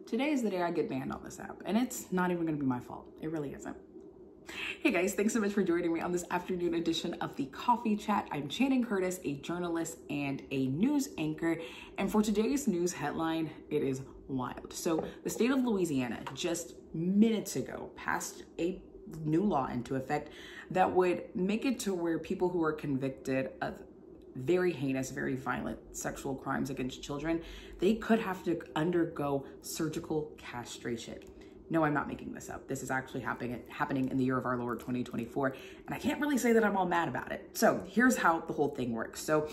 Today is the day I get banned on this app, and it's not even gonna be my fault. It really isn't. Hey guys, thanks so much for joining me on this afternoon edition of the Coffee Chat. I'm Channing Curtis, a journalist and a news anchor, and for today's news headline, it is wild. So the state of Louisiana just minutes ago passed a new law into effect that would make it to where people who are convicted of very heinous, very violent sexual crimes against children, they could have to undergo surgical castration. No, I'm not making this up. This is actually happening in the year of our Lord 2024, and I can't really say that I'm all mad about it. So here's how the whole thing works. So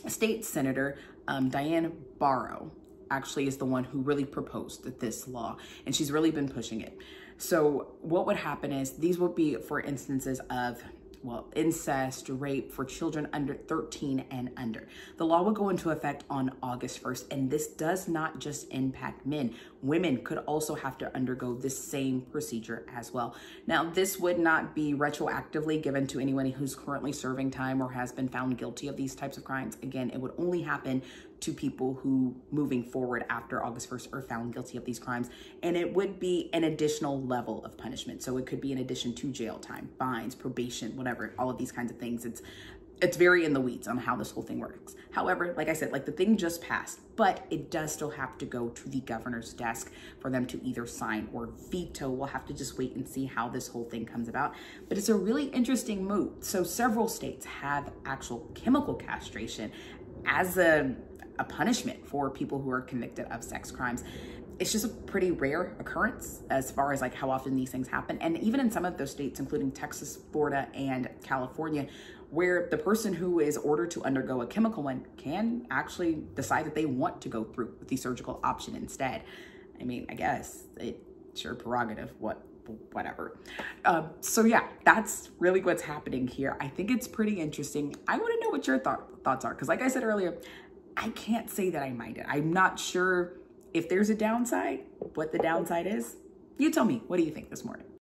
State Senator Diane Barrow actually is the one who really proposed this law, and she's really been pushing it. So what would happen is these would be for instances of, well, incest, rape for children under 13 and under. The law will go into effect on August 1st, and this does not just impact men. Women could also have to undergo this same procedure as well. Now, this would not be retroactively given to anyone who's currently serving time or has been found guilty of these types of crimes. Again, it would only happen to people who, moving forward after August 1st, are found guilty of these crimes. And it would be an additional level of punishment. So it could be in addition to jail time, fines, probation, whatever, all of these kinds of things. It's very in the weeds on how this whole thing works. However, like I said, like the thing just passed, but it does still have to go to the governor's desk for them to either sign or veto. We'll have to just wait and see how this whole thing comes about. But it's a really interesting move. So several states have actual chemical castration as a punishment for people who are convicted of sex crimes. It's just a pretty rare occurrence as far as like how often these things happen. And even in some of those states, including Texas, Florida, and California, where the person who is ordered to undergo a chemical one can actually decide that they want to go through with the surgical option instead. I mean, I guess it's your prerogative, whatever. So yeah, that's really what's happening here. I think it's pretty interesting. I want to know what your thoughts are, because like I said earlier, I can't say that I mind it. I'm not sure if there's a downside, what the downside is. You tell me, what do you think this morning?